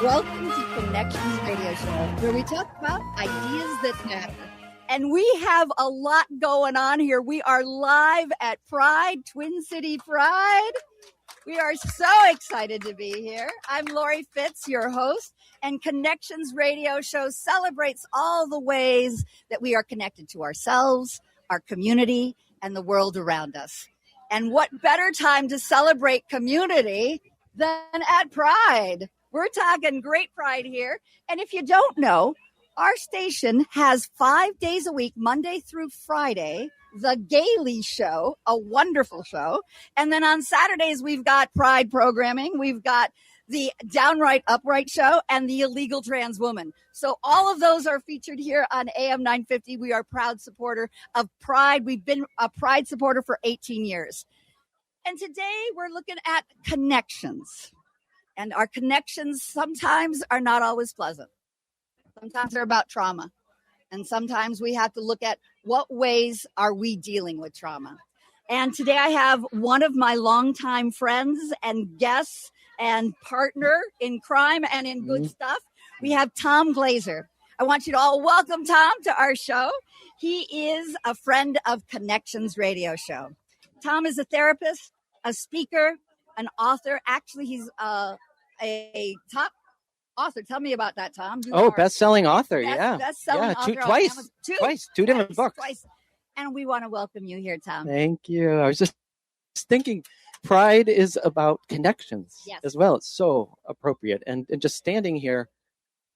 Welcome to Connections Radio Show, where we talk about ideas that matter. And we have a lot going on here. We are live at Pride, Twin City Pride. We are so excited to be here. I'm Lori Fitz, your host, and Connections Radio Show celebrates all the ways that we are connected to ourselves, our community, and the world around us. And what better time to celebrate community than at Pride? We're talking great pride here. And if you don't know, our station has 5 days a week, Monday through Friday, The Gaily Show, a wonderful show. And then on Saturdays, we've got Pride programming. We've got the Downright Upright Show and the Illegal Trans Woman. So all of those are featured here on AM 950. We are a proud supporter of Pride. We've been a Pride supporter for 18 years. And today we're looking at connections. And our connections sometimes are not always pleasant. Sometimes they're about trauma. And sometimes we have to look at what ways are we dealing with trauma. And today I have one of my longtime friends and guests and partner in crime and in good stuff. We have Tom Glazer. I want you to all welcome Tom to our show. He is a friend of Connections Radio Show. Tom is a therapist, a speaker, an author. Actually, he's a top author. Tell me about that, Tom. Best-selling author. Best-selling author. Twice. Two different books. Twice. And we want to welcome you here, Tom. Thank you. I was just thinking, Pride is about connections as well. It's so appropriate. And just standing here,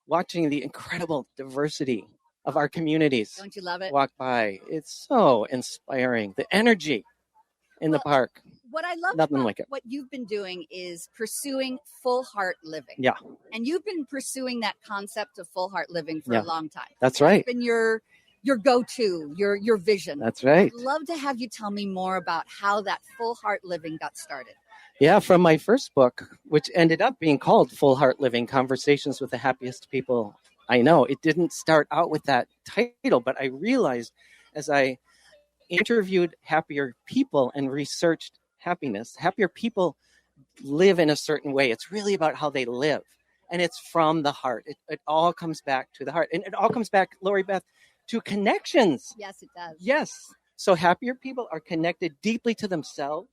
watching the incredible diversity of our communities. Don't you love it? Walk by. It's so inspiring. The energy in the park. What I love about what you've been doing is pursuing full heart living. Yeah. And you've been pursuing that concept of full heart living for a long time. That's right. It's been your go-to, your vision. That's right. I'd love to have you tell me more about how that full heart living got started. Yeah, from my first book, which ended up being called Full Heart Living, Conversations with the Happiest People I Know. It didn't start out with that title, but I realized as I interviewed happier people and researched happiness, happier people live in a certain way. It's really about how they live. And it's from the heart. It all comes back to the heart. And it all comes back, Lori Beth, to connections. Yes, it does. Yes. So happier people are connected deeply to themselves,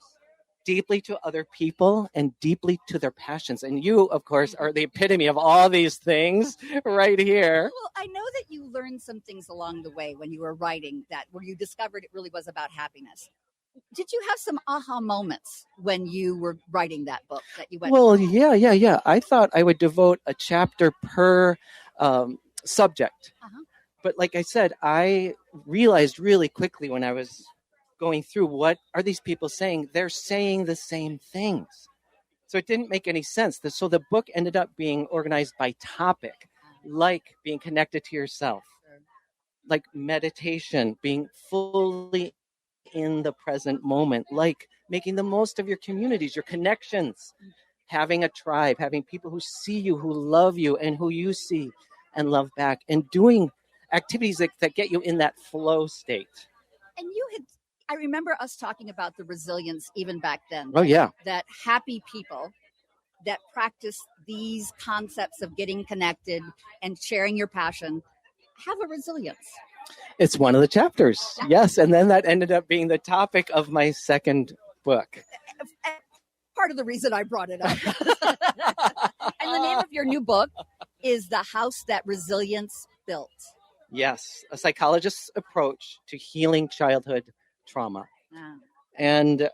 deeply to other people, and deeply to their passions. And you, of course, are the epitome of all these things right here. Well, I know that you learned some things along the way when you were writing that, where you discovered it really was about happiness. Did you have some aha moments when you were writing that book that you went? Well, yeah. I thought I would devote a chapter per subject. Uh-huh. But like I said, I realized really quickly when I was going through, what are these people saying? They're saying the same things. So it didn't make any sense. So the book ended up being organized by topic, like being connected to yourself, like meditation, being fully in the present moment, like making the most of your communities, your connections, having a tribe, having people who see you, who love you, and who you see and love back, and doing activities that get you in that flow state. And I remember us talking about the resilience even back then. Oh, yeah. That happy people that practice these concepts of getting connected and sharing your passion have a resilience. It's one of the chapters. Yes. And then that ended up being the topic of my second book. Part of the reason I brought it up. And the name of your new book is The House That Resilience Built. Yes. A psychologist's approach to healing childhood trauma. And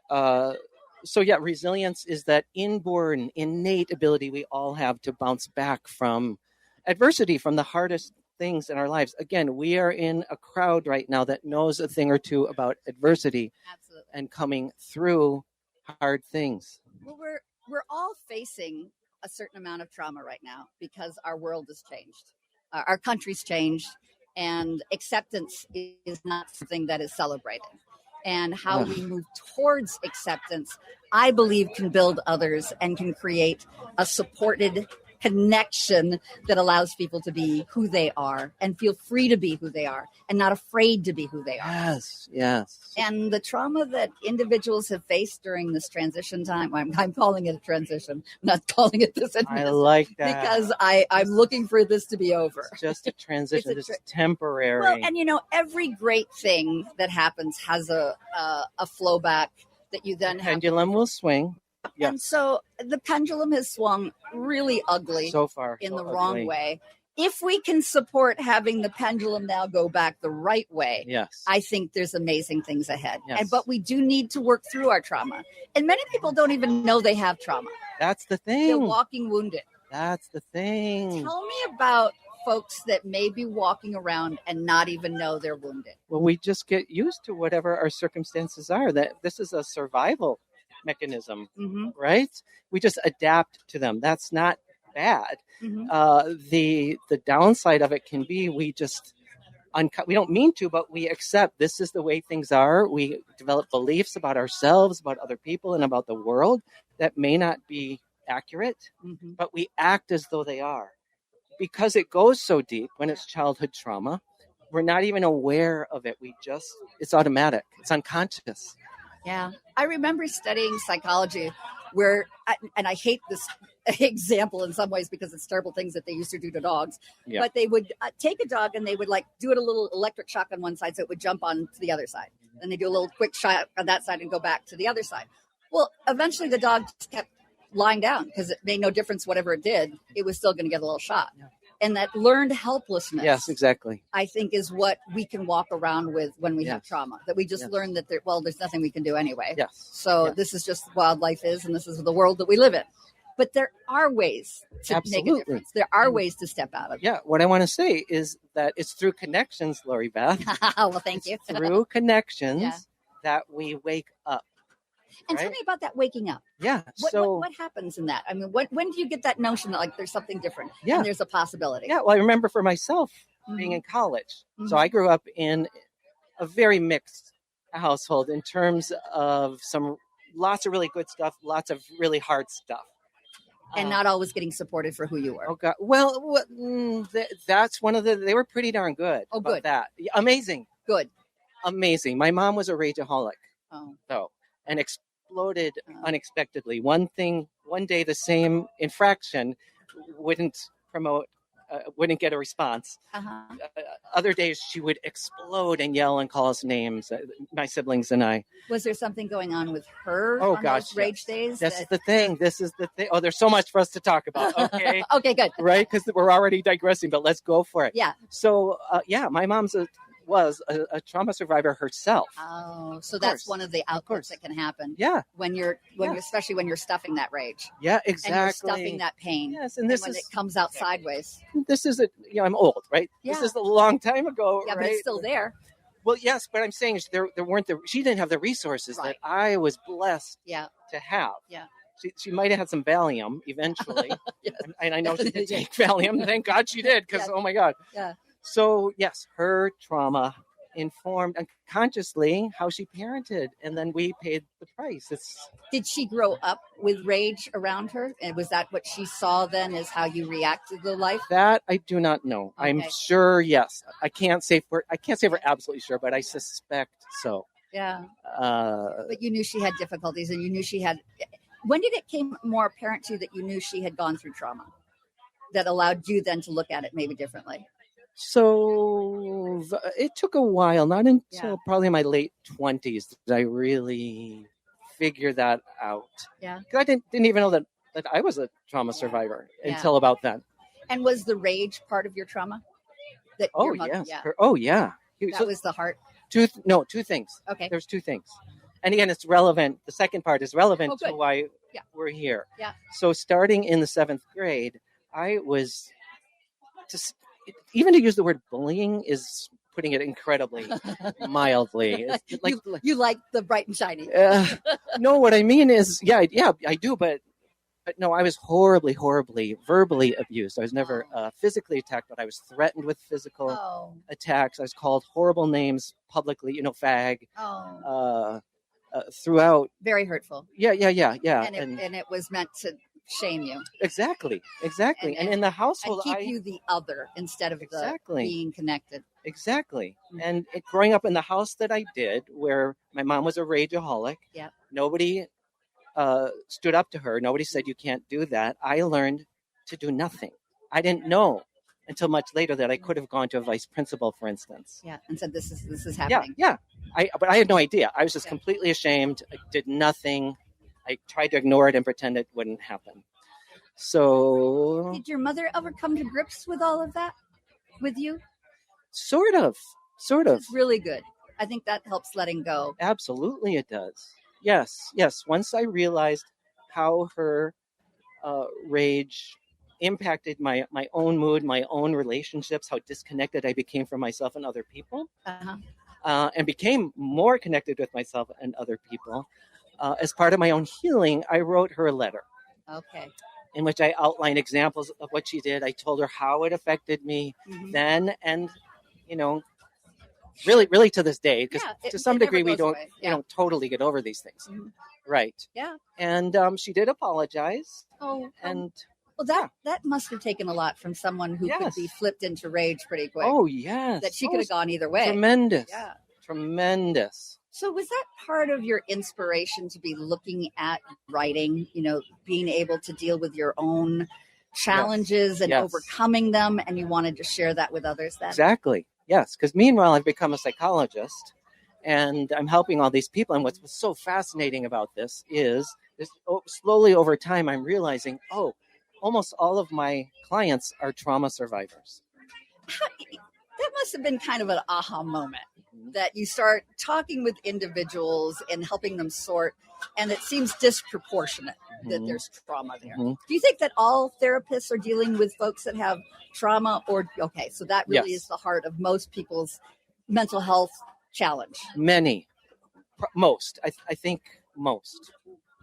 resilience is that inborn, innate ability we all have to bounce back from adversity, from the hardest things in our lives. Again, we are in a crowd right now that knows a thing or two about adversity. Absolutely. And coming through hard things. Well, we're all facing a certain amount of trauma right now because our world has changed. Our country's changed, and acceptance is not something that is celebrated. And how we move towards acceptance, I believe, can build others and can create a supported connection that allows people to be who they are and feel free to be who they are and not afraid to be who they are. Yes, yes. And the trauma that individuals have faced during this transition time, I'm calling it a transition, I'm not calling it this. I like that. Because I'm looking for this to be over. It's just a transition, It's just temporary. Well, and every great thing that happens has a flow back that you then have. Pendulum will swing. Yes. And so the pendulum has swung really ugly So far. in so the wrong ugly. way. If we can support having the pendulum now go back the right way, Yes. I think there's amazing things ahead. Yes. But we do need to work through our trauma. And many people don't even know they have trauma. That's the They're thing. walking wounded. That's the thing. Tell me about folks that may be walking around and not even know they're wounded. Well, we just get used to whatever our circumstances are. That this is a survival mechanism, Mm-hmm. right? We just adapt to them. That's not bad. Mm-hmm. The downside of it can be we just we don't mean to, but we accept this is the way things are. We develop beliefs about ourselves, about other people, and about the world that may not be accurate, Mm-hmm. but we act as though they are. Because it goes so deep when it's childhood trauma, we're not even aware of it. It's automatic. It's unconscious. Yeah. I remember studying psychology where, and I hate this example in some ways because it's terrible things that they used to do to dogs, Yeah. but they would take a dog and they would do it a little electric shock on one side so it would jump on to the other side. Then they do a little quick shot on that side and go back to the other side. Well, eventually the dog just kept lying down because it made no difference whatever it did. It was still going to get a little shot. Yeah. And that learned helplessness. Yes, exactly. I think is what we can walk around with when we have Yes. trauma, that we just Yes. learn that there's nothing we can do anyway. Yes. So Yes. this is just wildlife is, and this is the world that we live in. But there are ways to make a Absolutely. difference. There are ways to step out of it. Yeah, what I want to say is that it's through connections, Lori Beth. Well, thank you. It's through connections Yeah. that we wake up. And tell right? me about that waking up. Yeah. What happens in that? I mean, when do you get that notion that there's something different Yeah. and there's a possibility? Yeah. Well, I remember for myself being Mhm. in college. Mhm. So I grew up in a very mixed household in terms of lots of really good stuff, lots of really hard stuff. And not always getting supported for who you were. Oh God! Well, that's one of they were pretty darn good. Oh, about good. That amazing, Good. amazing. My mom was a rageaholic, Oh. though, and exploded Oh. unexpectedly. One day, the same infraction wouldn't get a response. Uh-huh. Other days, she would explode and yell and call us names. My siblings and I. Was there something going on with her Oh, on gosh, those rage yes. days? This is the thing. This is the thing. Oh, there's so much for us to talk about. Okay. Okay, good. Right? Because we're already digressing, but let's go for it. Yeah. So, my mom's was a trauma survivor herself. Oh, so Of that's course. one of the course. outlets that can happen Yeah, when you're especially when you're stuffing that rage yeah, and you're exactly. stuffing that pain. Yes, and And this when is it comes out sideways. I'm old, right? Yeah. This is a long time ago, Yeah, right? but it's still there. Well, yes, but I'm saying is there weren't she didn't have the resources Right. that I was blessed Yeah. to have. Yeah. She might have had some Valium eventually, Yes. and I know she did Yeah. take Valium. Thank God she did, because Yeah. oh my God. Yeah. So yes, her trauma informed unconsciously how she parented, and then we paid the price. Did she grow up with rage around her? And was that what she saw then as how you reacted to life? That I do not know. I'm Okay. sure. Yes, I can't say for absolutely sure, but I suspect so. Yeah. Uh, But you knew she had difficulties and you knew she had. When did it become more apparent to you that you knew she had gone through trauma that allowed you then to look at it maybe differently? So it took a while, not until Yeah. probably my late 20s that I really figured that out. Yeah. 'Cause I didn't even know that I was a trauma survivor Yeah. until about then. And was the rage part of your trauma? That Oh, your mother, yes. yeah, Oh, yeah. that So was the heart. two things. Okay. There's two things. And again, it's relevant. The second part is relevant Oh, to good. why Yeah. we're here. Yeah. So starting in the 7th grade, I was just, even to use the word bullying is putting it incredibly mildly. It's like, You like the bright and shiny. no, what I mean is, yeah, I do, but no, I was horribly verbally abused. I was never physically attacked, but I was threatened with physical Oh, attacks. I was called horrible names publicly, fag, oh, throughout. very hurtful. Yeah. And it was meant to shame you. Exactly. And in the household, and keep you the other instead of Exactly. being connected. Exactly. And growing up in the house that I did, where my mom was a rageaholic, Yeah. nobody stood up to her. Nobody said you can't do that. I learned to do nothing. I didn't know until much later that I could have gone to a vice principal, for instance. Yeah, and said this is happening. Yeah. But I had no idea. I was just completely ashamed. I did nothing. I tried to ignore it and pretend it wouldn't happen. So, did your mother ever come to grips with all of that with you? Sort of. It's really good. I think that helps letting go. Absolutely, it does. Yes. Once I realized how her rage impacted my own mood, my own relationships, how disconnected I became from myself and other people, and became more connected with myself and other people. As part of my own healing, I wrote her a letter. Okay. In which I outlined examples of what she did. I told her how it affected me then, and really to this day, because to some degree we don't totally get over these things, right? Yeah. And she did apologize. And well, that must have taken a lot from someone who could be flipped into rage pretty quick. Oh yes, that she could have gone either way. Tremendous. Yeah. Tremendous. So was that part of your inspiration to be looking at writing, being able to deal with your own challenges and overcoming them, and you wanted to share that with others then? Exactly. Yes, because meanwhile I've become a psychologist and I'm helping all these people. And what's so fascinating about this is slowly over time I'm realizing, almost all of my clients are trauma survivors. That must have been kind of an aha moment, that you start talking with individuals and helping them sort, and it seems disproportionate that there's trauma there. Do you think that all therapists are dealing with folks that have trauma? So that really is the heart of most people's mental health challenge. Most. I think most.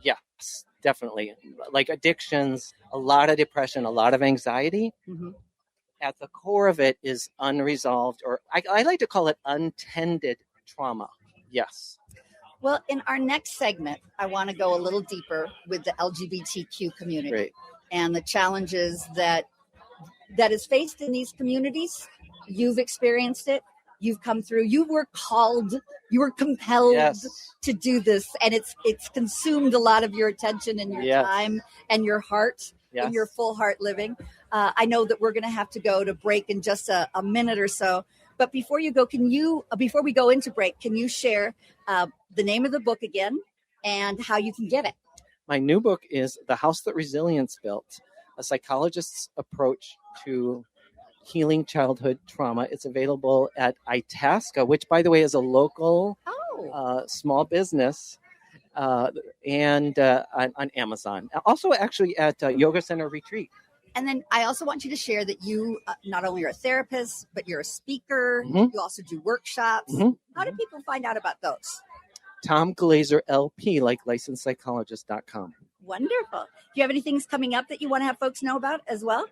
Yes, definitely. Like addictions, a lot of depression, a lot of anxiety. At the core of it is unresolved, or I like to call it untended trauma. Yes. Well, in our next segment, I want to go a little deeper with the LGBTQ community and the challenges that is faced in these communities. You've experienced it. You've come through. You were compelled to do this, and it's consumed a lot of your attention and your time and your heart and your full heart living. I know that we're going to have to go to break in just a minute or so. But before you go, before we go into break, can you share the name of the book again and how you can get it? My new book is The House That Resilience Built, a psychologist's approach to healing childhood trauma. It's available at Itasca, which, by the way, is a local small business, and on Amazon. Also, actually, at Yoga Center Retreat. And then I also want you to share that you not only are a therapist, but you're a speaker. You also do workshops. How do people find out about those? Tom Glazer LP, like licensedpsychologist.com. Wonderful. Do you have any things coming up that you want to have folks know about as well?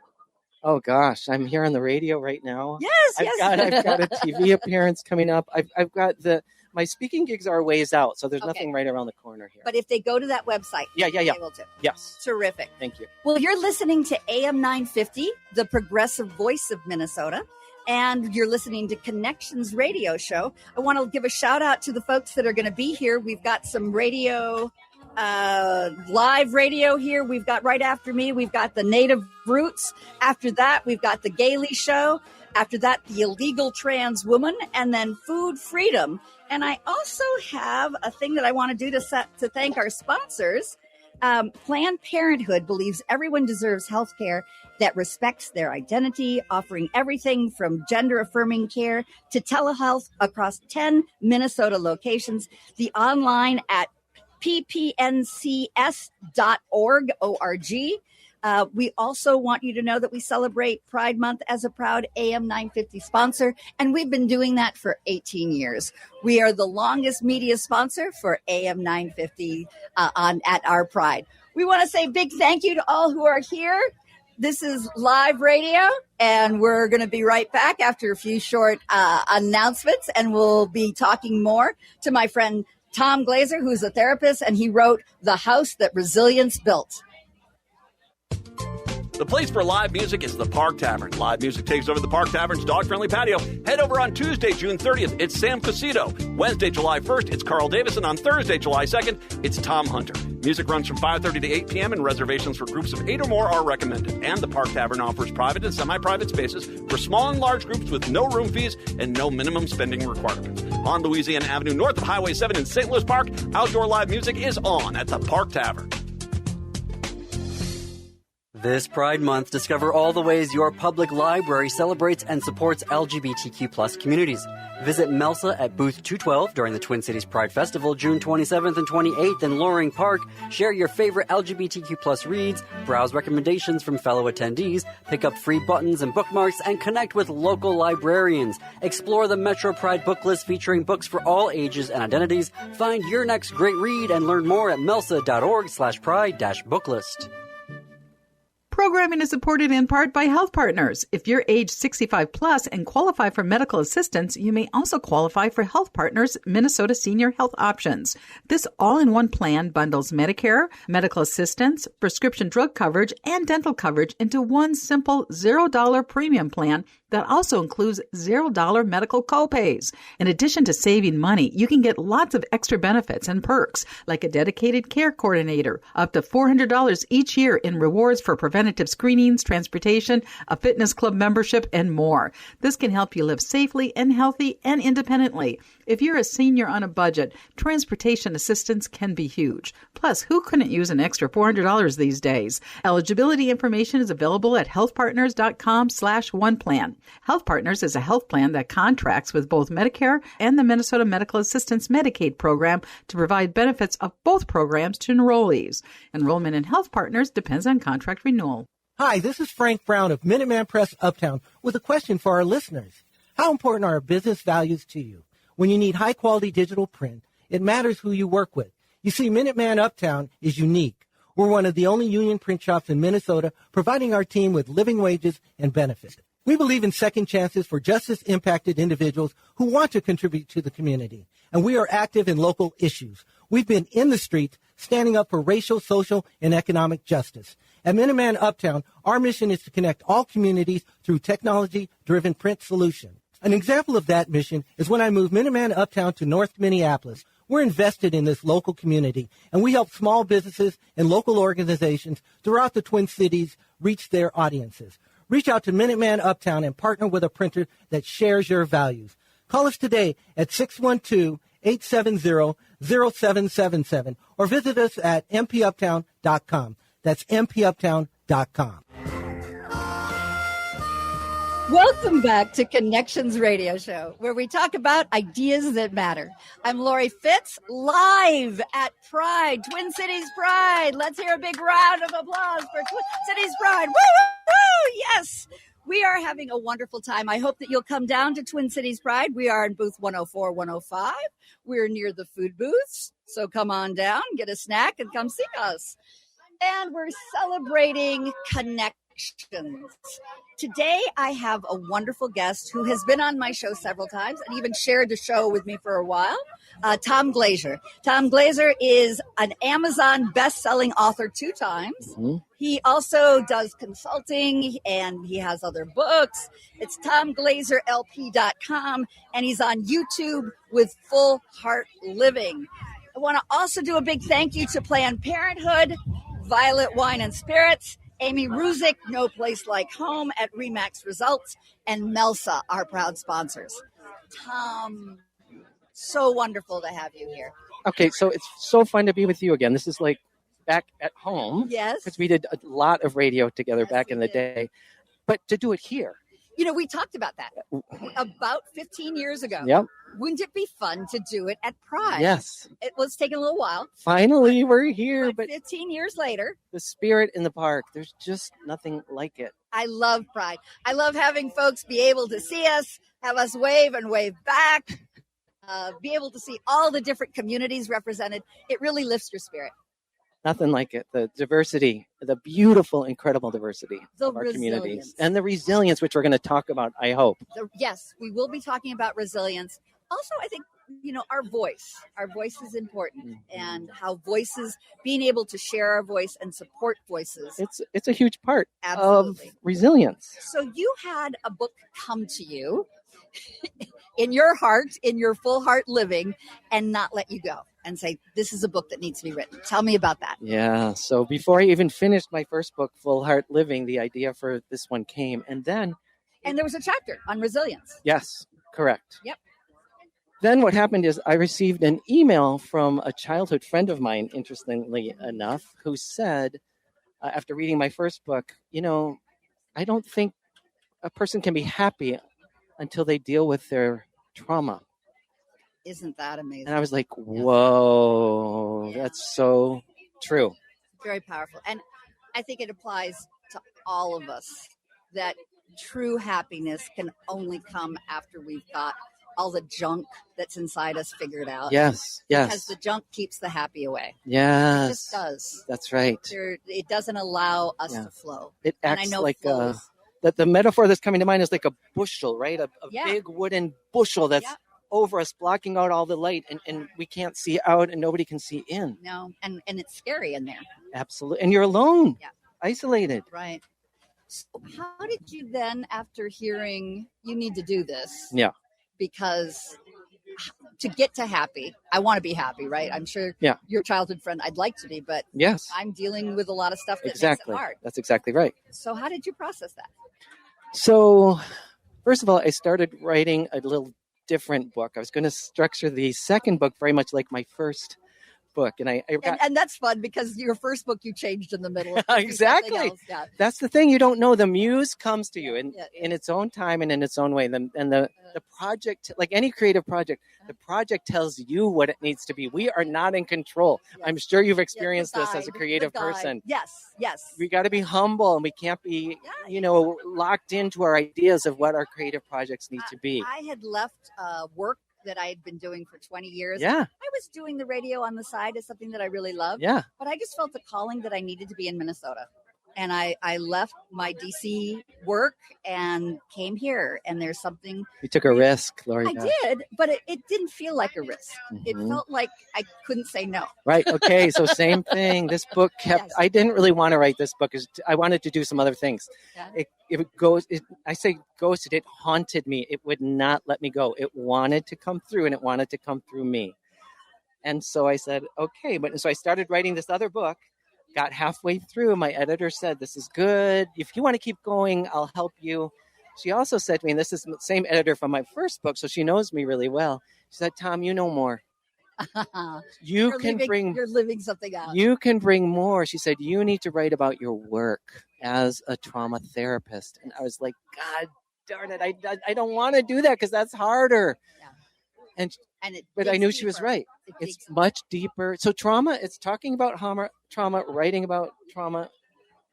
Oh gosh, I'm here on the radio right now. Yes, I've got a TV appearance coming up. I've got my speaking gigs are ways out, so there's nothing right around the corner here. But if they go to that website, they will do. Yes. Terrific. Thank you. Well, you're listening to AM 950, the progressive voice of Minnesota, and you're listening to Connections Radio Show. I want to give a shout out to the folks that are going to be here. We've got some radio, live radio here. We've got right after me, we've got the Native Roots. After that, we've got the Gailey Show. After that, the Illegal Trans Woman, and then Food Freedom. And I also have a thing that I want to do to thank our sponsors. Planned Parenthood believes everyone deserves health care that respects their identity, offering everything from gender-affirming care to telehealth across 10 Minnesota locations. The online at ppncs.org, O-R-G. We also want you to know that we celebrate Pride Month as a proud AM 950 sponsor, and we've been doing that for 18 years. We are the longest media sponsor for AM 950 at our Pride. We want to say a big thank you to all who are here. This is live radio, and we're going to be right back after a few short announcements, and we'll be talking more to my friend Tom Glazer, who's a therapist, and he wrote The House That Resilience Built. The place for live music is the Park Tavern. Live music takes over the Park Tavern's dog-friendly patio. Head over on Tuesday, June 30th. It's Sam Casito. Wednesday, July 1st, it's Carl Davis. And on Thursday, July 2nd, it's Tom Hunter. Music runs from 5:30 to 8 p.m. and reservations for groups of 8 or more are recommended. And the Park Tavern offers private and semi-private spaces for small and large groups with no room fees and no minimum spending requirements. On Louisiana Avenue, north of Highway 7 in St. Louis Park, outdoor live music is on at the Park Tavern. This Pride Month, discover all the ways your public library celebrates and supports LGBTQ+ communities. Visit MELSA at Booth 212 during the Twin Cities Pride Festival, June 27th and 28th in Loring Park. Share your favorite LGBTQ+ reads, browse recommendations from fellow attendees, pick up free buttons and bookmarks, and connect with local librarians. Explore the Metro Pride book list featuring books for all ages and identities. Find your next great read and learn more at melsa.org/pride-booklist. Programming is supported in part by Health Partners. If you're age 65 plus and qualify for medical assistance, you may also qualify for Health Partners Minnesota Senior Health Options. This all-in-one plan bundles Medicare, medical assistance, prescription drug coverage, and dental coverage into one simple $0 premium plan that also includes $0 medical copays. In addition to saving money, you can get lots of extra benefits and perks, like a dedicated care coordinator, up to $400 each year in rewards for preventative screenings, transportation, a fitness club membership, and more. This can help you live safely and healthy and independently. If you're a senior on a budget, transportation assistance can be huge. Plus, who couldn't use an extra $400 these days? Eligibility information is available at healthpartners.com/oneplan. Health Partners is a health plan that contracts with both Medicare and the Minnesota Medical Assistance Medicaid program to provide benefits of both programs to enrollees. Enrollment in Health Partners depends on contract renewal. Hi, this is Frank Brown of Minuteman Press Uptown with a question for our listeners. How important are business values to you? When you need high-quality digital print, it matters who you work with. You see, Minuteman Uptown is unique. We're one of the only union print shops in Minnesota providing our team with living wages and benefits. We believe in second chances for justice-impacted individuals who want to contribute to the community, and we are active in local issues. We've been in the streets standing up for racial, social, and economic justice. At Minuteman Uptown, our mission is to connect all communities through technology-driven print solutions. An example of that mission is when I moved Minuteman Uptown to North Minneapolis. We're invested in this local community, and we help small businesses and local organizations throughout the Twin Cities reach their audiences. Reach out to Minuteman Uptown and partner with a printer that shares your values. Call us today at 612-870-0777 or visit us at mpuptown.com. That's mpuptown.com. Welcome back to Connections Radio Show, where we talk about ideas that matter. I'm Lori Fitz, live at Pride, Twin Cities Pride. Let's hear a big round of applause for Twin Cities Pride. Woo, woo, woo! Yes, we are having a wonderful time. I hope that you'll come down to Twin Cities Pride. We are in booth 104, 105. We're near the food booths, so come on down, get a snack, and come see us. And we're celebrating connections. Today, I have a wonderful guest who has been on my show several times and even shared the show with me for a while, Tom Glazer. Tom Glazer is an Amazon best-selling author 2 times. Mm-hmm. He also does consulting, and he has other books. It's TomGlazerLP.com, and he's on YouTube with Full Heart Living. I want to also do a big thank you to Planned Parenthood, Violet Wine and Spirits, Amy Ruzick, No Place Like Home at Remax Results, and MELSA, our proud sponsors. Tom, so wonderful to have you here. Okay, so it's so fun to be with you again. This is like back at home. Yes. Because we did a lot of radio together back in the day. But to do it here. You know, we talked about that about 15 years ago. Yep. Wouldn't it be fun to do it at Pride? Yes. It was taking a little while. Finally, we're here. But 15 years later. The spirit in the park, there's just nothing like it. I love Pride. I love having folks be able to see us, have us wave and wave back, be able to see all the different communities represented. It really lifts your spirit. Nothing like it. The diversity, the beautiful, incredible diversity of our communities. And the resilience, which we're going to talk about, I hope. Yes, we will be talking about resilience. Also, I think our voice is important, and how voices, being able to share our voice and support voices. It's a huge part Absolutely. of resilience. So you had a book come to you in your heart, in your full heart living, and not let you go and say, this is a book that needs to be written. Tell me about that. Yeah. So before I even finished my first book, Full Heart Living, the idea for this one came. And then. And there was a chapter on resilience. Yes, correct. Yep. Then what happened is I received an email from a childhood friend of mine, interestingly enough, who said, after reading my first book, I don't think a person can be happy until they deal with their trauma. Isn't that amazing? And I was like, whoa, that's so true. Very powerful. And I think it applies to all of us, that true happiness can only come after we've got all the junk that's inside us figured out. Yes. Because the junk keeps the happy away. Yes. It just does. That's right. It doesn't allow us to flow. It acts and I know like flows. the metaphor that's coming to mind is like a bushel, right? A big wooden bushel that's over us, blocking out all the light, and we can't see out and nobody can see in. No, and it's scary in there. Absolutely. And you're alone, isolated. Right. So how did you then, after hearing you need to do this? Yeah. Because to get to happy, I want to be happy, right? I'm sure your childhood friend, I'd like to be, but yes, I'm dealing with a lot of stuff that makes it hard. That's exactly right. So how did you process that? So first of all, I started writing a little different book. I was going to structure the second book very much like my first book. And and that's fun because your first book you changed in the middle. Exactly. That's the thing. You don't know. The muse comes to you in its own time and in its own way. And the project, like any creative project, the project tells you what it needs to be. We are not in control. Yes. I'm sure you've experienced this as a creative person. Yes. We got to be humble, and we can't be, locked into our ideas of what our creative projects need to be. I had left work that I had been doing for 20 years. Yeah. I was doing the radio on the side as something that I really loved. Yeah. But I just felt the calling that I needed to be in Minnesota. And I left my DC work and came here. And there's something. You took a risk, Lori. I did, but it didn't feel like a risk. Mm-hmm. It felt like I couldn't say no. Right. Okay. So same thing. This book kept, I didn't really want to write this book. I wanted to do some other things. Yeah. Ghosted, it haunted me. It would not let me go. It wanted to come through, and it wanted to come through me. And so I said, okay. So I started writing this other book. Got halfway through, my editor said, this is good. If you want to keep going, I'll help you. She also said to me, and this is the same editor from my first book, so she knows me really well. She said, Tom, you know more. You're living something out. You can bring more. She said, you need to write about your work as a trauma therapist. And I was like, God darn it, I don't want to do that because that's harder. Yeah. But I knew she was right. It's much deeper. So trauma, it's talking about trauma, writing about trauma,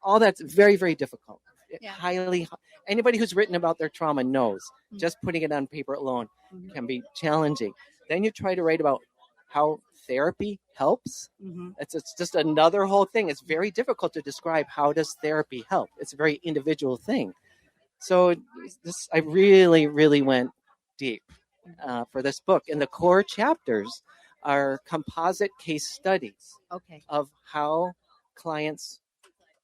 all that's very, very difficult. Anybody who's written about their trauma knows just putting it on paper alone can be challenging. Then you try to write about how therapy helps. It's just another whole thing. It's very difficult to describe how does therapy help. It's a very individual thing. So I really, really went deep. For this book, and the core chapters are composite case studies of how clients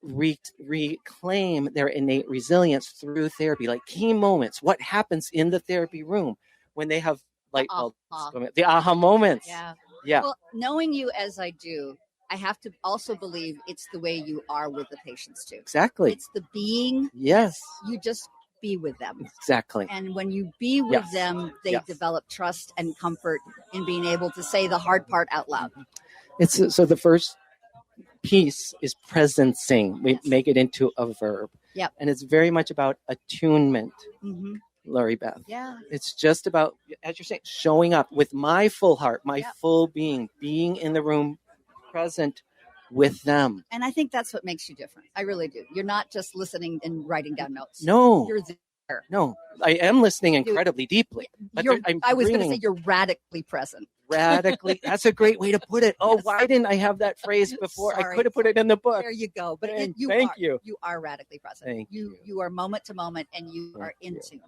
reclaim their innate resilience through therapy, like key moments. What happens in the therapy room when they have light bulbs? The aha moments. Yeah. Well, knowing you as I do, I have to also believe it's the way you are with the patients too. Exactly. It's the being. Yes. You just be with them. Exactly. And when you be with them, they develop trust and comfort in being able to say the hard part out loud. So the first piece is presencing. We make it into a verb. Yep. And it's very much about attunement, Lori Beth. Yeah. It's just about, as you're saying, showing up with my full heart, my full being in the room, present with them. And I think that's what makes you different. I really do. You're not just listening and writing down notes. No. You're there. No. I am listening incredibly deeply. But I was going to say you're radically present. Radically. That's a great way to put it. Oh, why didn't I have that phrase before? I could have put it in the book. There you go. But thank you. You are radically present. Thank you are moment to moment, and you are in tune.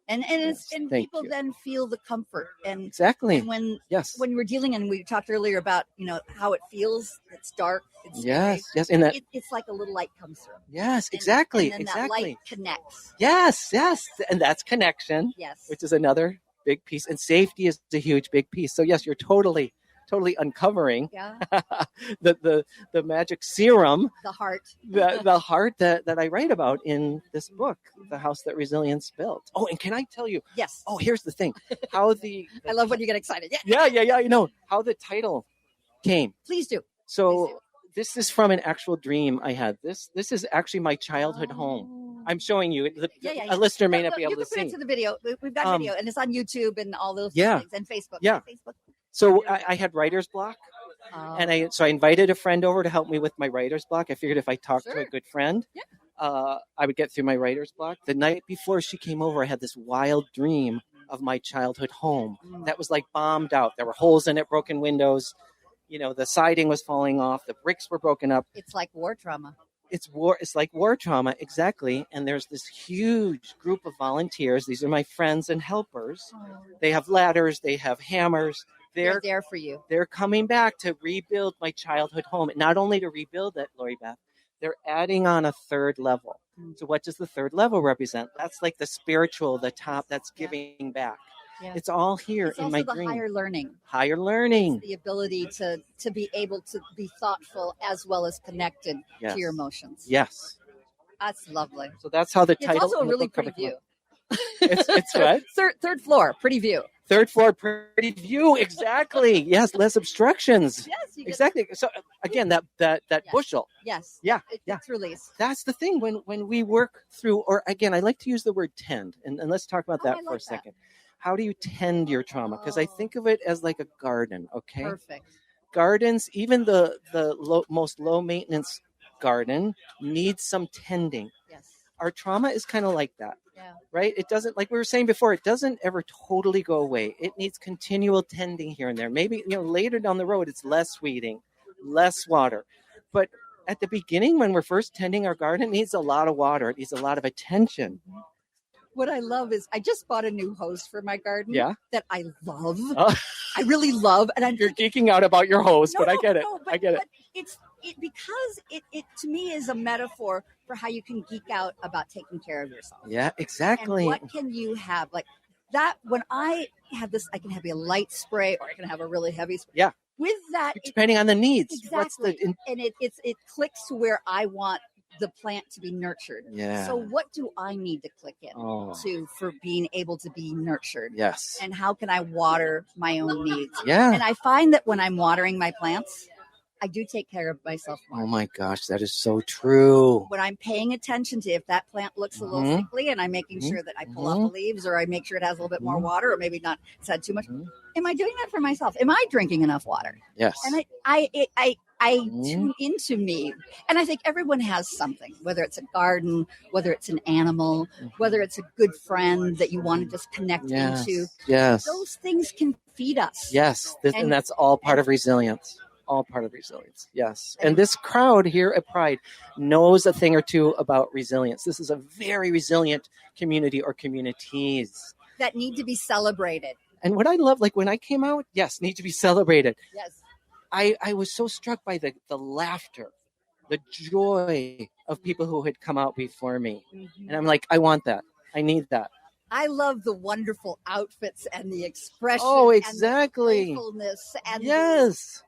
And and Thank people you. then feel the comfort. And Exactly. when Yes. we're dealing, and we talked earlier about how it feels. It's dark. It's scary. Yes. And that. It's like a little light comes through. Yes. And- Exactly. And then that light connects. Yes. And that's connection, Yes. which is another big piece. And safety is a huge, big piece. So yes, you're totally uncovering Yeah. the magic serum, The heart. the heart that I write about in this book, The House That Resilience Built. Oh, and can I tell you? Yes. Oh, here's the thing. How the I love when you get excited. Yeah. yeah. How the title came. Please do. So this is from an actual dream I had. This is actually my childhood home. I'm showing you. Yeah. A listener may No, not be you able can to put see. it to the video. We've got video, and it's on YouTube and all those Yeah. things, and Facebook. Yeah. Facebook. So I had writer's block, and I invited a friend over to help me with my writer's block. I figured if I talked to Sure. a good friend, I would get through my writer's block. The night before she came over, I had this wild dream of my childhood home that was like bombed out. There were holes in it, broken windows. The siding was falling off. The bricks were broken up. It's like war trauma. It's like war trauma, exactly. And there's this huge group of volunteers. These are my friends and helpers. They have ladders. They have hammers. They're there for you. They're coming back to rebuild my childhood home. Not only to rebuild it, Lori Beth, they're adding on a third level. So what does the third level represent? That's like the spiritual, the top, that's giving back. Yeah. It's all here It's in also my the dream. higher learning. Higher learning. The ability to be able to be thoughtful as well as connected Yes. to your emotions. Yes. That's lovely. So that's how the It's title. also a and the really book cover pretty come view. up. It's what? Third floor, pretty view. Third floor, pretty view. Exactly. Yes, less obstructions. Yes, you get Exactly. So again, that bushel. Yes. Yeah, It's released. That's the thing when we work through, or again, I like to use the word tend, and let's talk about that I for like a second. How do you tend your trauma? Because I think of it as like a garden. Okay. Perfect. Gardens, even the most low maintenance garden, needs some tending. Yes. Our trauma is kind of like that. Yeah. Right? It doesn't, like we were saying before, it doesn't ever totally go away. It needs continual tending here and there. Maybe, later down the road, it's less weeding, less water. But at the beginning, when we're first tending our garden, it needs a lot of water. It needs a lot of attention. What I love is I just bought a new hose for my garden that I love. Oh. I really love. And You're geeking out about your hose, but I get it. I get it. But because it to me is a metaphor for how you can geek out about taking care of yourself. Yeah, exactly. And what can you have? Like that, when I have this, I can have a light spray or I can have a really heavy spray. Yeah. With that, depending on the needs. Exactly. And it clicks to where I want the plant to be nurtured. Yeah. So what do I need to click in to for being able to be nurtured? Yes. And how can I water my own needs? Yeah. And I find that when I'm watering my plants, I do take care of myself more. Oh my gosh, that is so true. When I'm paying attention to if that plant looks a little Mhm. sickly and I'm making sure that I pull out the leaves or I make sure it has a little bit more water or maybe not it's had too much. Am I doing that for myself? Am I drinking enough water? Yes. And I tune into me. And I think everyone has something, whether it's a garden, whether it's an animal, whether it's a good friend that you want to just connect into. Yes. Those things can feed us. Yes. And that's all part of resilience. All part of resilience. Yes. And this crowd here at Pride knows a thing or two about resilience. This is a very resilient community or communities that need to be celebrated. And what I love, like when I came out, yes, need to be celebrated. Yes. I was so struck by the laughter, the joy of people who had come out before me. And I'm like, I want that. I need that. I love the wonderful outfits and the expression. Oh, exactly. And the playfulness and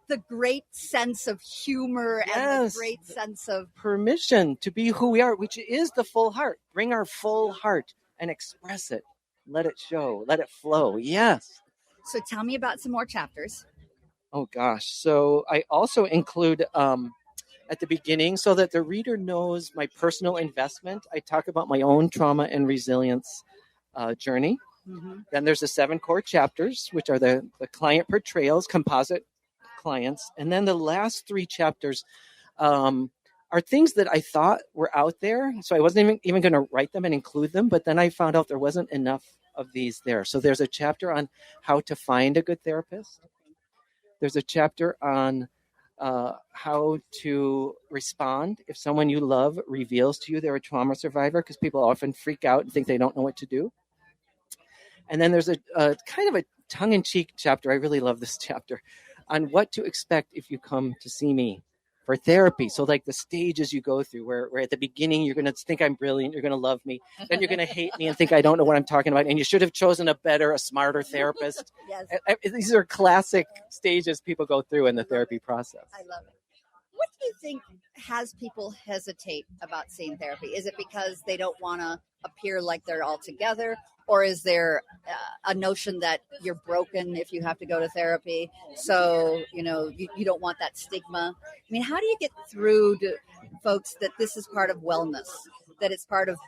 the great sense of humor and the great sense of permission to be who we are, which is the full heart. Bring our full heart and express it. Let it show. Let it flow. Yes. So tell me about some more chapters. Oh, gosh. So I also include at the beginning so that the reader knows my personal investment. I talk about my own trauma and resilience journey. Then there's the 7 core chapters, which are the client portrayals, composite clients. And then the last 3 chapters are things that I thought were out there. So I wasn't even going to write them and include them. But then I found out there wasn't enough of these there. So there's a chapter on how to find a good therapist. There's a chapter on how to respond if someone you love reveals to you they're a trauma survivor, because people often freak out and think they don't know what to do. And then there's a kind of a tongue-in-cheek chapter. I really love this chapter on what to expect if you come to see me for therapy. So like the stages you go through where at the beginning, you're going to think I'm brilliant. You're going to love me. Then you're going to hate me and think I don't know what I'm talking about. And you should have chosen a smarter therapist. Yes. These are classic stages people go through in the therapy process. I love it. What do you think has people hesitate about seeing therapy? Is it because they don't want to appear like they're all together? Or is there a notion that you're broken if you have to go to therapy? So, you don't want that stigma. I mean, how do you get through to folks that this is part of wellness, that it's part of,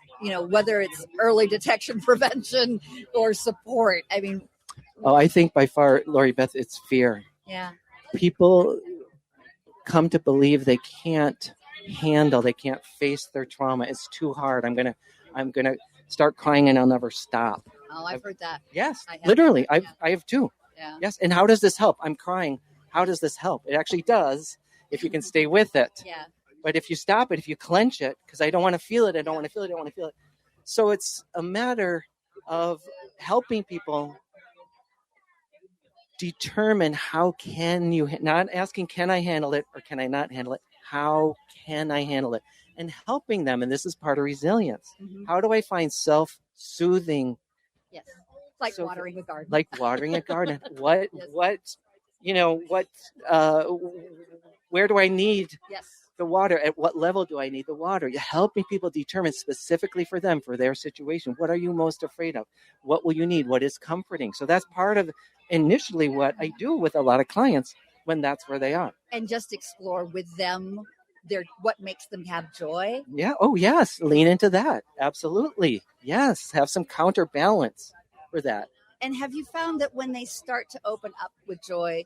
whether it's early detection, prevention, or support? I mean. Oh, I think by far, Lori Beth, it's fear. Yeah. People come to believe they can't face their trauma. It's too hard. I'm going to start crying and I'll never stop. Oh, I've heard that. Yes, literally. I have too. Yeah. Yes. And how does this help? I'm crying. How does this help? It actually does if you can stay with it. Yeah. But if you stop it, if you clench it, because I don't want to feel it, I don't want to feel it, I don't want to feel it. So it's a matter of helping people determine how can you, not asking, can I handle it or can I not handle it? How can I handle it? And helping them. And this is part of resilience. Mm-hmm. How do I find self-soothing? Yes. Like watering a garden. Like watering a garden. Where do I need the water? At what level do I need the water? Helping people determine specifically for them, for their situation. What are you most afraid of? What will you need? What is comforting? So that's part of initially what I do with a lot of clients when that's where they are. And just explore with them what makes them have joy. Yeah. Oh, yes. Lean into that. Absolutely. Yes. Have some counterbalance for that. And have you found that when they start to open up with joy,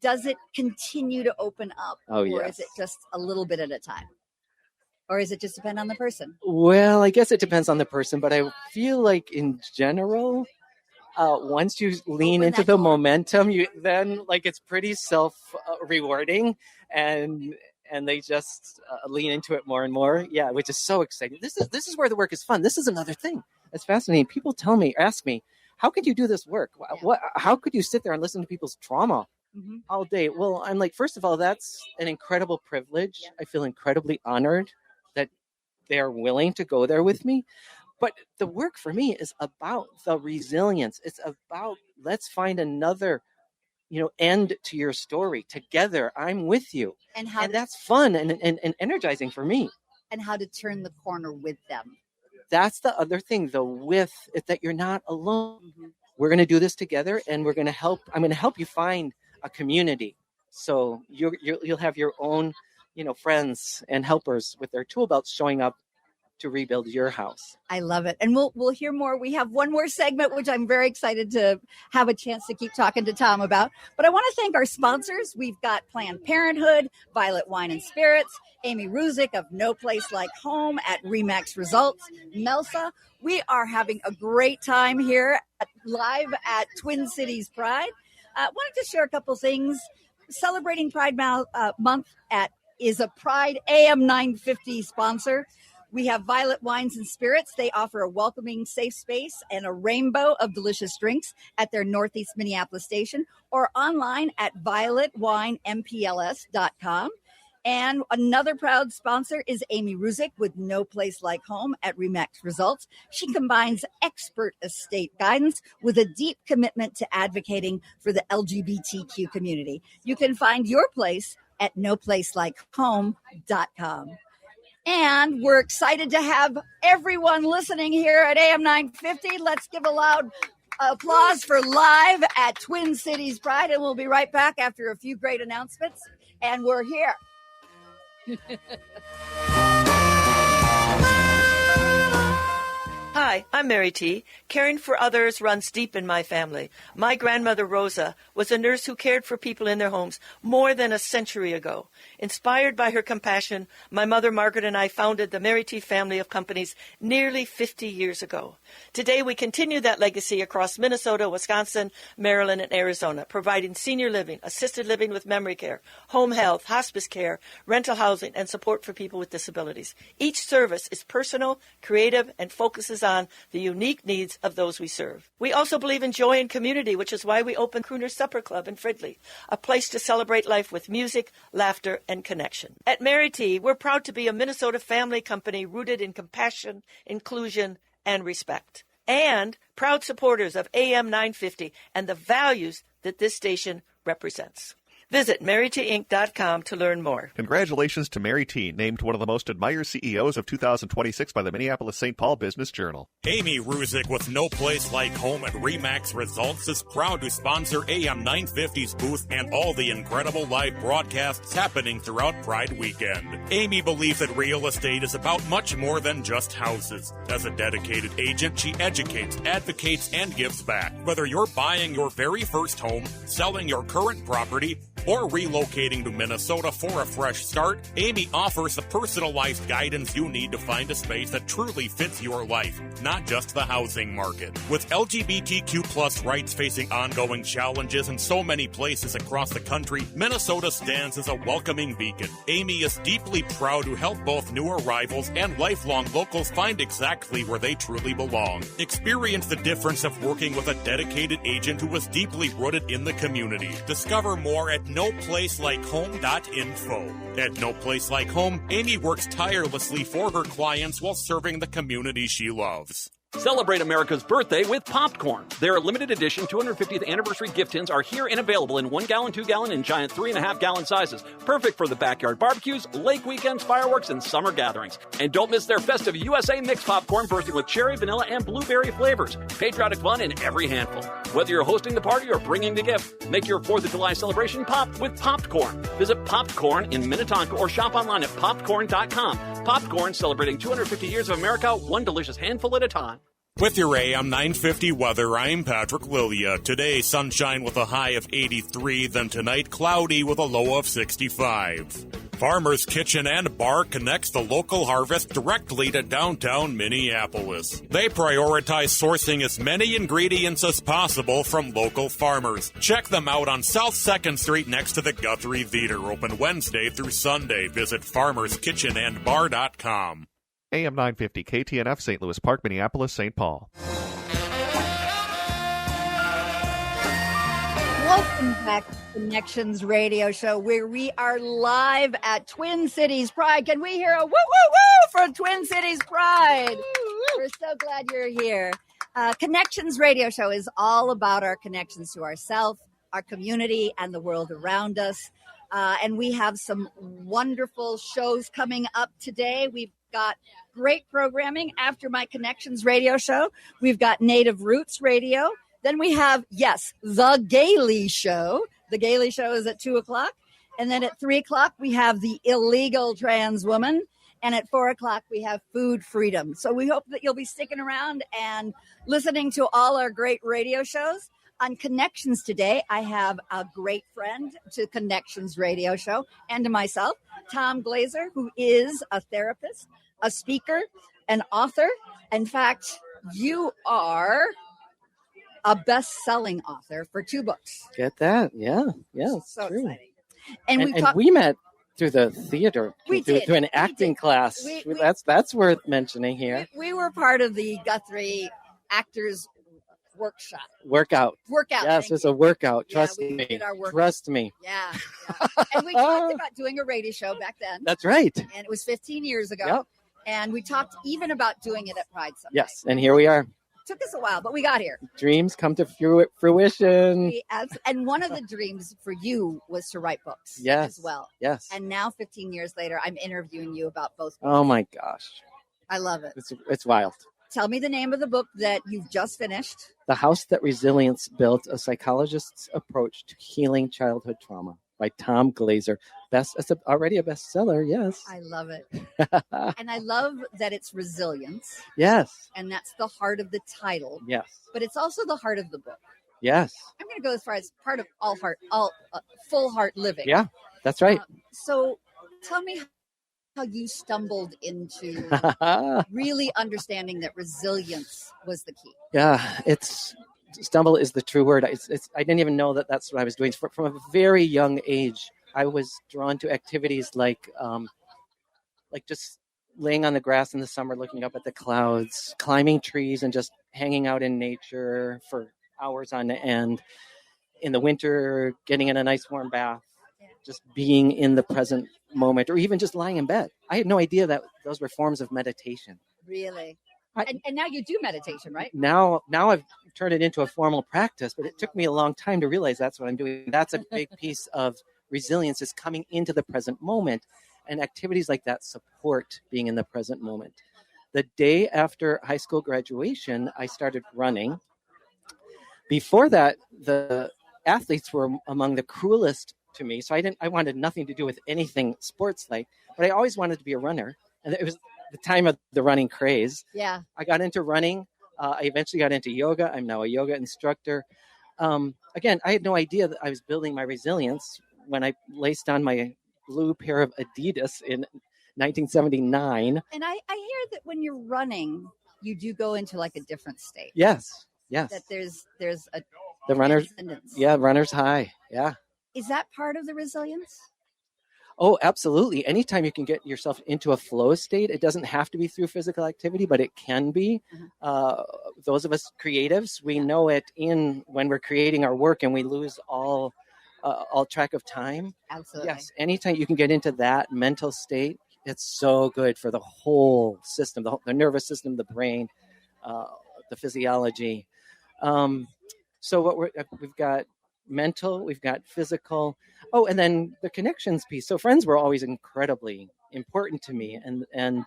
does it continue to open up? Oh, yes. Or is it just a little bit at a time? Or is it just depend on the person? Well, I guess it depends on the person, but I feel like in general, once you lean into the momentum, then it's pretty self-rewarding and they just lean into it more and more. Yeah, which is so exciting. This is where the work is fun. This is another thing that's fascinating. People ask me, how could you do this work? How could you sit there and listen to people's trauma all day? Well, I'm like, first of all, that's an incredible privilege. Yeah. I feel incredibly honored that they are willing to go there with me. But the work for me is about the resilience. It's about, let's find another end to your story together. I'm with you. And that's fun and energizing for me. And how to turn the corner with them. That's the other thing, that you're not alone. Mm-hmm. We're going to do this together and I'm going to help you find a community. So you'll have your own, friends and helpers with their tool belts showing up to rebuild your house. I love it. And we'll hear more. We have one more segment, which I'm very excited to have a chance to keep talking to Tom about. But I want to thank our sponsors. We've got Planned Parenthood, Violet Wine and Spirits, Amy Ruzick of No Place Like Home at Remax Results, Melsa. We are having a great time here live at Twin Cities Pride. Wanted to share a couple things. Celebrating Pride Month is a Pride AM 950 sponsor. We have Violet Wines and Spirits. They offer a welcoming, safe space and a rainbow of delicious drinks at their Northeast Minneapolis station or online at violetwinempls.com. And another proud sponsor is Amy Ruzick with No Place Like Home at Remax Results. She combines expert estate guidance with a deep commitment to advocating for the LGBTQ community. You can find your place at noplacelikehome.com. And we're excited to have everyone listening here at AM 950. Let's give a loud applause for live at Twin Cities Pride. And we'll be right back after a few great announcements. And we're here. Hi, I'm Mary T. Caring for others runs deep in my family. My grandmother, Rosa, was a nurse who cared for people in their homes more than a century ago. Inspired by her compassion, my mother, Margaret, and I founded the Mary T. family of companies nearly 50 years ago. Today, we continue that legacy across Minnesota, Wisconsin, Maryland, and Arizona, providing senior living, assisted living with memory care, home health, hospice care, rental housing, and support for people with disabilities. Each service is personal, creative, and focuses focuses on the unique needs of those we serve. We also believe in joy and community, which is why we opened Crooner Supper Club in Fridley, a place to celebrate life with music, laughter, and connection. At Mary T, we're proud to be a Minnesota family company rooted in compassion, inclusion, and respect, and proud supporters of AM 950 and the values that this station represents. Visit MaryTinc.com to learn more. Congratulations to Mary T, named one of the most admired CEOs of 2026 by the Minneapolis-St. Paul Business Journal. Amy Ruzick with No Place Like Home at RE/MAX Results is proud to sponsor AM 950's booth and all the incredible live broadcasts happening throughout Pride Weekend. Amy believes that real estate is about much more than just houses. As a dedicated agent, she educates, advocates, and gives back. Whether you're buying your very first home, selling your current property, or relocating to Minnesota for a fresh start, Amy offers the personalized guidance you need to find a space that truly fits your life, not just the housing market. With LGBTQ plus rights facing ongoing challenges in so many places across the country, Minnesota stands as a welcoming beacon. Amy is deeply proud to help both new arrivals and lifelong locals find exactly where they truly belong. Experience the difference of working with a dedicated agent who is deeply rooted in the community. Discover more at noplacelikehome.info. At No Place Like Home, Amy works tirelessly for her clients while serving the community she loves. Celebrate America's birthday with Popcorn. Their limited edition 250th anniversary gift tins are here and available in 1 gallon, 2 gallon, and giant 3.5 gallon sizes. Perfect for the backyard barbecues, lake weekends, fireworks, and summer gatherings. And don't miss their festive USA mixed popcorn bursting with cherry, vanilla, and blueberry flavors. Patriotic fun in every handful. Whether you're hosting the party or bringing the gift, make your 4th of July celebration pop with Popcorn. Visit Popcorn in Minnetonka or shop online at popcorn.com. Popcorn, celebrating 250 years of America, one delicious handful at a time. With your AM 950 weather, I'm Patrick Lilia. Today, sunshine with a high of 83, then tonight, cloudy with a low of 65. Farmer's Kitchen and Bar connects the local harvest directly to downtown Minneapolis. They prioritize sourcing as many ingredients as possible from local farmers. Check them out on South 2nd Street next to the Guthrie Theater, open Wednesday through Sunday. Visit farmerskitchenandbar.com. AM 950 KTNF, St. Louis Park, Minneapolis, St. Paul. Welcome back to Connections Radio Show, where we are live at Twin Cities Pride. Can we hear a woo, woo, woo for Twin Cities Pride? We're so glad you're here. Connections Radio Show is all about our connections to ourselves, our community, and the world around us. And we have some wonderful shows coming up today. We've got great programming after my Connections Radio Show. We've got Native Roots Radio. Then we have, yes, The Gailey Show. The Gailey Show is at 2 o'clock. And then at 3 o'clock, we have The Illegal Trans Woman. And at 4 o'clock, we have Food Freedom. So we hope that you'll be sticking around and listening to all our great radio shows. On Connections today, I have a great friend to Connections Radio Show and to myself, Tom Glazer, who is a therapist, a speaker, an author. In fact, you are a best-selling author for 2 books. Get that? Yeah. So true. exciting. And we met through the theater. We through, did. through an acting class. That's worth mentioning here. We were part of the Guthrie Actors Workout. Yes, it was a workout. Trust me. Did our workout. Trust me. Yeah. And we talked about doing a radio show back then. That's right. And it was 15 years ago. Yep. And we talked even about doing it at Pride someday. Yes, and here we are. Took us a while, but we got here. Dreams come to fruition. And one of the dreams for you was to write books Yes. as well. Yes. And now, 15 years later, I'm interviewing you about both books. Oh my gosh. I love it. It's wild. Tell me the name of the book that you've just finished. The House That Resilience Built, A Psychologist's Approach to Healing Childhood Trauma by Tom Glazer. It's already a bestseller, yes. I love it. And I love that it's resilience. Yes. And that's the heart of the title. Yes. But it's also the heart of the book. Yes. I'm going to go as far as part of full heart living. Yeah, that's right. So tell me how you stumbled into really understanding that resilience was the key. Yeah, stumble is the true word. I didn't even know that that's what I was doing. From a very young age, I was drawn to activities like just laying on the grass in the summer, looking up at the clouds, climbing trees, and just hanging out in nature for hours on end. In the winter, getting in a nice warm bath, just being in the present moment, or even just lying in bed. I had no idea that those were forms of meditation. Really? And now you do meditation, right? Now I've turned it into a formal practice, but it took me a long time to realize that's what I'm doing. That's a big piece of resilience, is coming into the present moment, and activities like that support being in the present moment. The day after high school graduation, I started running. Before that, the athletes were among the cruelest to me, so I wanted nothing to do with anything sports-like, but I always wanted to be a runner, and it was the time of the running craze. Yeah. I got into running. I eventually got into yoga. I'm now a yoga instructor. Again, I had no idea that I was building my resilience when I laced on my blue pair of Adidas in 1979. And I hear that when you're running, you do go into like a different state. Yes. That there's a the runner's transcendence. Yeah, runner's high. Yeah. Is that part of the resilience? Oh, absolutely. Anytime you can get yourself into a flow state, it doesn't have to be through physical activity, but it can be. Those of us creatives, we know it when we're creating our work, and we lose all track of time. Absolutely. Yes. Anytime you can get into that mental state, it's so good for the whole system, the nervous system, the brain, the physiology. So we've got mental, we've got physical. Oh, and then the connections piece. So friends were always incredibly important to me. And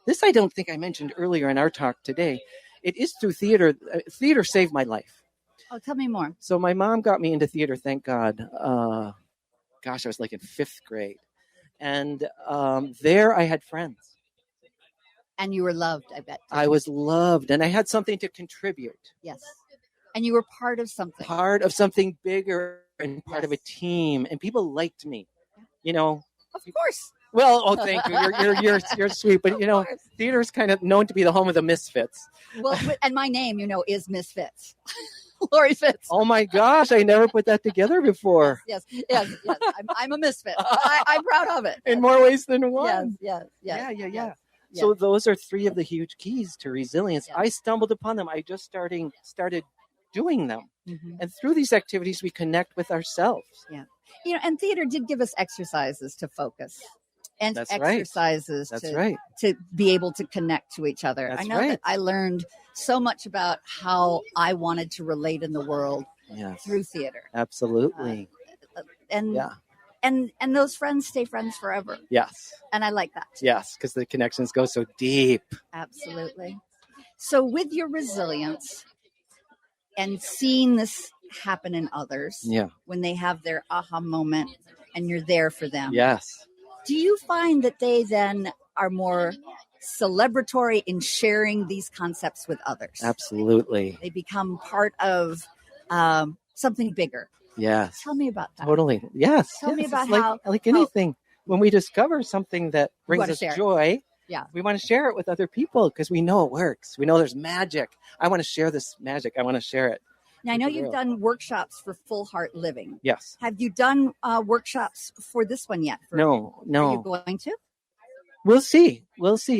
this I don't think I mentioned earlier in our talk today. It is through theater. Theater saved my life. Oh, tell me more. So my mom got me into theater, thank God. I was like in 5th grade. And there I had friends. And you were loved, I bet. I was loved, and I had something to contribute. Yes. And you were part of something. Part of something bigger, and part of a team, and people liked me. You know. Of course. Well, oh, thank you. You're sweet, but theater is kind of known to be the home of the misfits. Well, and my name, is Misfits. Lori Fitz. Oh my gosh, I never put that together before. Yes. I'm a misfit. I'm proud of it. In more ways than one. Yes. Yeah. So those are 3 of the huge keys to resilience. Yeah. I stumbled upon them. I just started doing them. Mm-hmm. And through these activities, we connect with ourselves. Yeah. And theater did give us exercises to focus. And That's exercises right. to be able to connect to each other. That's I know that I learned so much about how I wanted to relate in the world through theater. Absolutely. And those friends stay friends forever. Yes. And I like that. Yes, because the connections go so deep. Absolutely. So with your resilience and seeing this happen in others, when they have their aha moment and you're there for them. Yes. Do you find that they then are more celebratory in sharing these concepts with others? Absolutely. They become part of something bigger. Yes. Tell me about that. Totally. Yes. Tell me about like anything. When we discover something that brings us joy, we want to share it with other people because we know it works. We know there's magic. I want to share this magic. I want to share it. Now, I know you've done workshops for Full Heart Living. Yes. Have you done workshops for this one yet? No. Are you going to? We'll see.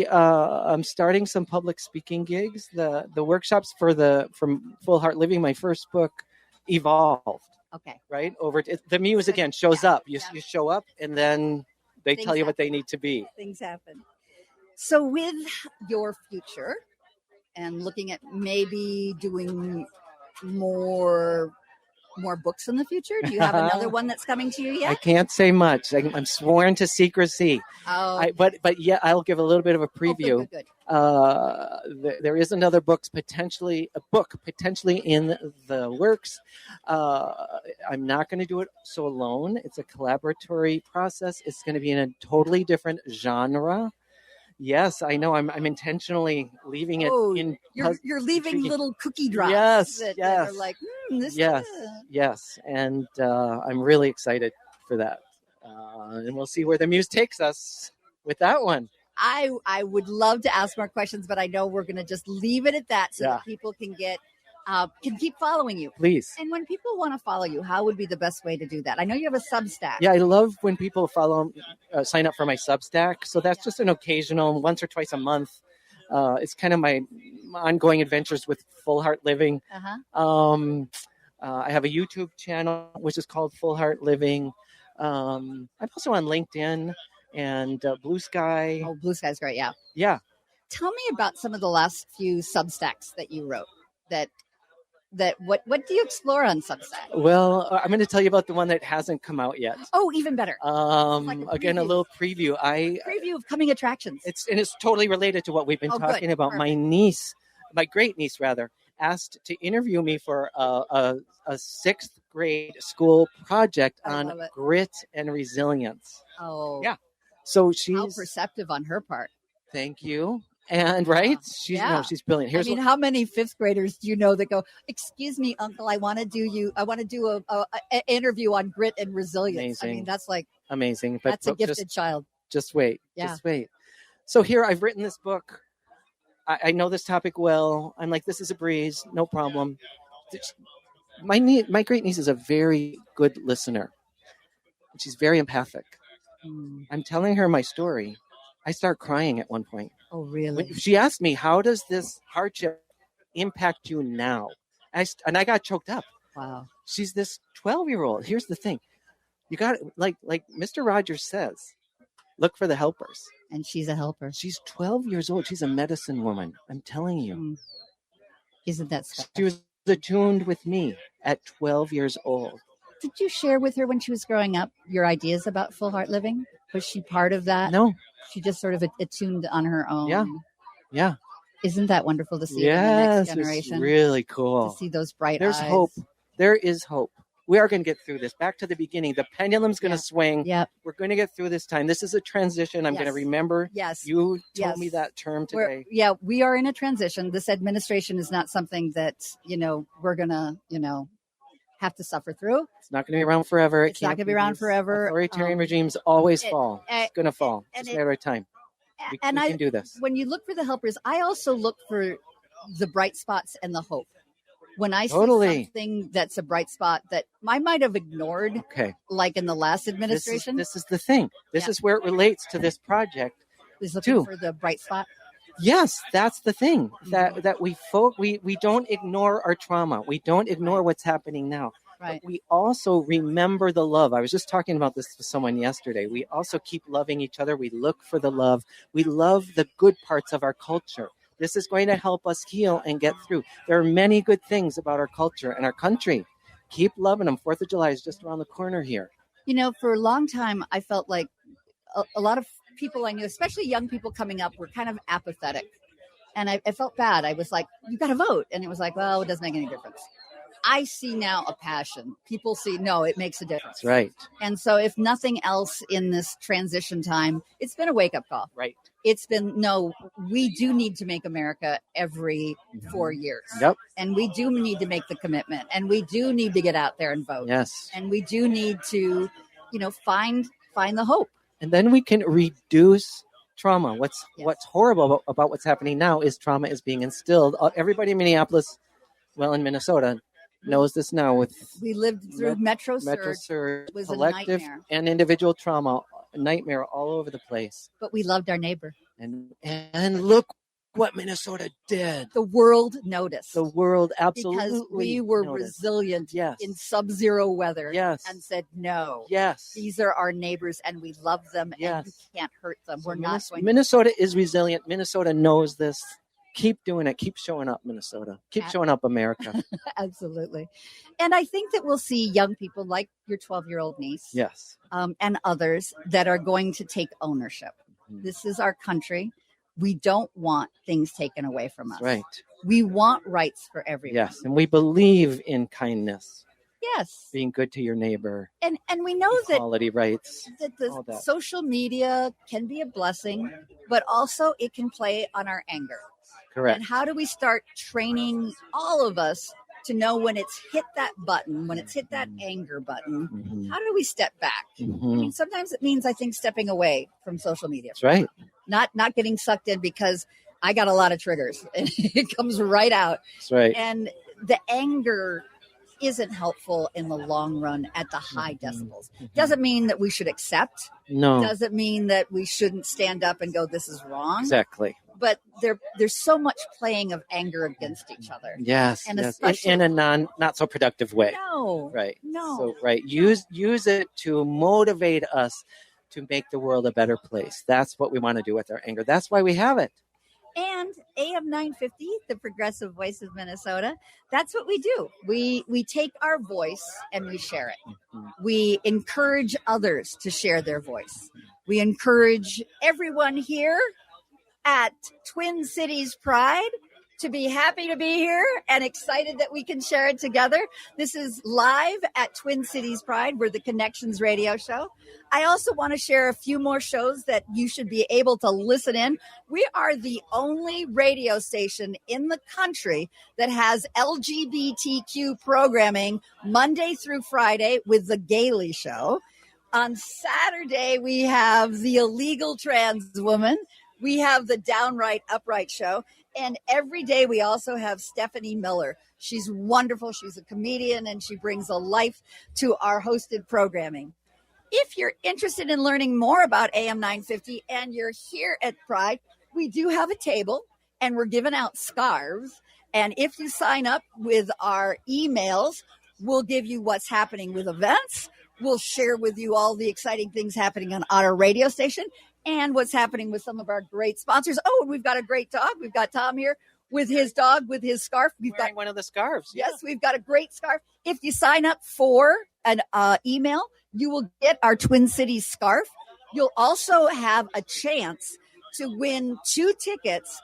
I'm starting some public speaking gigs. The workshops from Full Heart Living, my first book, evolved. Okay. Right? The muse again shows up. You show up and then they tell you what they need to be. Things happen. So with your future and looking at maybe doing more books in the future, do you have another one that's coming to you yet? I can't say much. I'm sworn to secrecy. Oh, but I'll give a little bit of a preview. Oh, good. There is another book potentially in the works. I'm not going to do it so alone. It's a collaboratory process. It's going to be in a totally different genre. Yes, I know. I'm intentionally leaving it in. You're leaving little cookie drops. Yes, that are like, this. Yes, and I'm really excited for that. And we'll see where the muse takes us with that one. I would love to ask more questions, but I know we're going to just leave it at that so that people can get can keep following you. Please. And when people want to follow you, how would be the best way to do that? I know you have a Substack. Yeah, I love when people sign up for my Substack. So that's just an occasional, once or twice a month. It's kind of my ongoing adventures with Full Heart Living. I have a YouTube channel, which is called Full Heart Living. I'm also on LinkedIn and Blue Sky. Oh, Blue Sky's great. Yeah. Yeah. Tell me about some of the last few Substacks that you wrote. What do you explore on Substack? Well, I'm going to tell you about the one that hasn't come out yet. Oh, even better. Again, a little preview. Preview of coming attractions. It's totally related to what we've been talking about. Perfect. My great niece rather, asked to interview me for a 6th grade school project on grit and resilience. Oh, yeah. So she's how perceptive on her part. Thank you. And right, she's brilliant. How many 5th graders do you know that go, "Excuse me, Uncle, I want to do an interview on grit and resilience." Amazing. I mean, that's like amazing. But that's a gifted child. Just wait. Yeah. Just wait. So here I've written this book. I know this topic well. I'm like, this is a breeze, no problem. My great niece is a very good listener. She's very empathic. I'm telling her my story. I start crying at one point. Oh, really? She asked me, how does this hardship impact you now? And I got choked up. Wow. She's this 12-year-old. Here's the thing. You got like Mr. Rogers says, look for the helpers. And she's a helper. She's 12 years old. She's a medicine woman. I'm telling you. Isn't that special? She was attuned with me at 12 years old. Did you share with her when she was growing up your ideas about Full Heart Living? Was she part of that? No. She just sort of attuned on her own. Yeah. Yeah. Isn't that wonderful to see in the next generation? It's really cool. To see those bright There's eyes. There's hope. There is hope. We are going to get through this. Back to the beginning. The pendulum's going to swing. Yep. We're going to get through this time. This is a transition. I'm going to remember. Yes. You told me that term today. We are in a transition. This administration is not something that, we're going to, have to suffer through. It's not going to be around forever. It's not going to be around forever. Authoritarian regimes always fall. It's going to fall. It's a matter of time. We can do this. When you look for the helpers, I also look for the bright spots and the hope. When I see something that's a bright spot that I might have ignored, like in the last administration. This is the thing. This is where it relates to this project. Is looking for the bright spot. Yes, that's the thing. That we don't ignore our trauma. We don't ignore what's happening now. Right. But we also remember the love. I was just talking about this with someone yesterday. We also keep loving each other. We look for the love. We love the good parts of our culture. This is going to help us heal and get through. There are many good things about our culture and our country. Keep loving them. 4th of July is just around the corner here. For a long time, I felt like a lot of people I knew, especially young people coming up, were kind of apathetic. And I felt bad. I was like, you got to vote. And it was like, well, it doesn't make any difference. I see now a passion. People see, no, it makes a difference. That's right. And so if nothing else in this transition time, it's been a wake-up call. Right. It's been, no, we do need to make America every 4 years. Yep. And we do need to make the commitment. And we do need to get out there and vote. Yes. And we do need to, find the hope. And then we can reduce trauma. What's horrible about what's happening now is trauma is being instilled. Everybody in Minneapolis, in Minnesota, knows this now. We lived through Metro Surge, was collective a nightmare. And individual trauma, a nightmare all over the place. But we loved our neighbor. And look what Minnesota did. The world noticed. The world absolutely because we were resilient in sub-zero weather. Yes. And said no. Yes. These are our neighbors and we love them and we can't hurt them. We're not going Minnesota is resilient. Minnesota knows this. Keep doing it. Keep showing up, Minnesota. Keep showing up, America. Absolutely. And I think that we'll see young people like your 12-year-old niece. Yes. And others that are going to take ownership. Mm-hmm. This is our country. We don't want things taken away from us. Right. We want rights for everyone. Yes. And we believe in kindness. Yes. Being good to your neighbor. And we know equality rights. That social media can be a blessing, but also it can play on our anger. Correct. And how do we start training all of us to know when it's hit that button, when it's hit that anger button? Mm-hmm. How do we step back? Mm-hmm. I mean, sometimes it means, I think, stepping away from social media. That's right. Not getting sucked in, because I got a lot of triggers. It comes right out. That's right. And the anger isn't helpful in the long run at the high decibels. Doesn't mean that we should accept. No. Doesn't mean that we shouldn't stand up and go, this is wrong. Exactly. But there's so much playing of anger against each other. Yes. And yes. especially In a not so productive way. No. Right. No. So right. Use it to motivate us to make the world a better place. That's what we want to do with our anger. That's why we have it. And AM 950, the progressive voice of Minnesota, that's what we do. We take our voice and we share it. We encourage others to share their voice. We encourage everyone here at Twin Cities Pride to be happy to be here and excited that we can share it together. This is live at Twin Cities Pride. We're the Connections radio show. I also want to share a few more shows that you should be able to listen in. We are the only radio station in the country that has LGBTQ programming Monday through Friday with The Gailey Show. On Saturday, we have The Illegal Trans Woman. We have the Downright Upright Show. And every day we also have Stephanie Miller. She's wonderful. She's a comedian and she brings a life to our hosted programming. If you're interested in learning more about AM 950 and you're here at Pride, we do have a table and we're giving out scarves. And if you sign up with our emails, we'll give you what's happening with events. We'll share with you all the exciting things happening on our radio station and what's happening with some of our great sponsors. Oh, and we've got a great dog. We've got Tom here with his dog, with his scarf. We've Wearing got one of the scarves. Yes, we've got a great scarf. If you sign up for an email, you will get our Twin Cities scarf. You'll also have a chance to win 2 tickets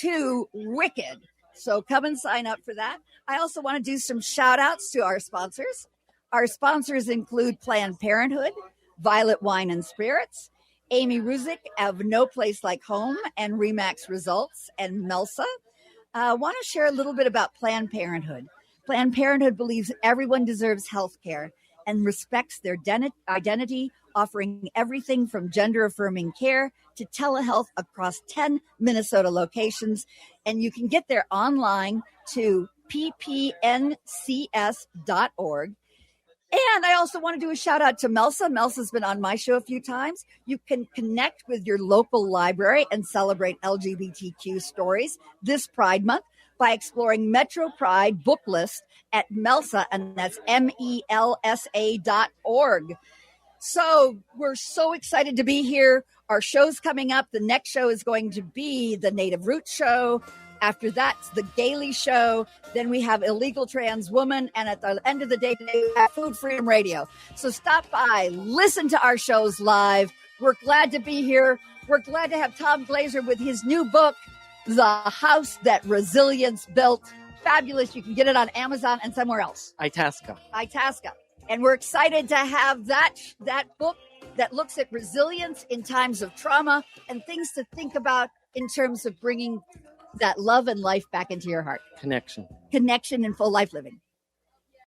to Wicked. So come and sign up for that. I also want to do some shout outs to our sponsors. Our sponsors include Planned Parenthood, Violet Wine and Spirits, Amy Ruzick of No Place Like Home and Remax Results, and Melsa. I want to share a little bit about Planned Parenthood. Planned Parenthood believes everyone deserves health care and respects their identity, offering everything from gender-affirming care to telehealth across 10 Minnesota locations. And you can get there online to ppncs.org. And I also want to do a shout out to Melsa. Melsa's been on my show a few times. You can connect with your local library and celebrate LGBTQ stories this Pride Month by exploring Metro Pride book list at Melsa, and that's MELSA.org. So we're so excited to be here. Our show's coming up. The next show is going to be the Native Roots Show. After that's the Gailey Show. Then we have Illegal Trans Woman. And at the end of the day, we have Food Freedom Radio. So stop by, listen to our shows live. We're glad to be here. We're glad to have Tom Glazer with his new book, The House That Resilience Built. Fabulous. You can get it on Amazon and somewhere else. Itasca. And we're excited to have that book that looks at resilience in times of trauma and things to think about in terms of bringing that love and life back into your heart. Connection and full life living.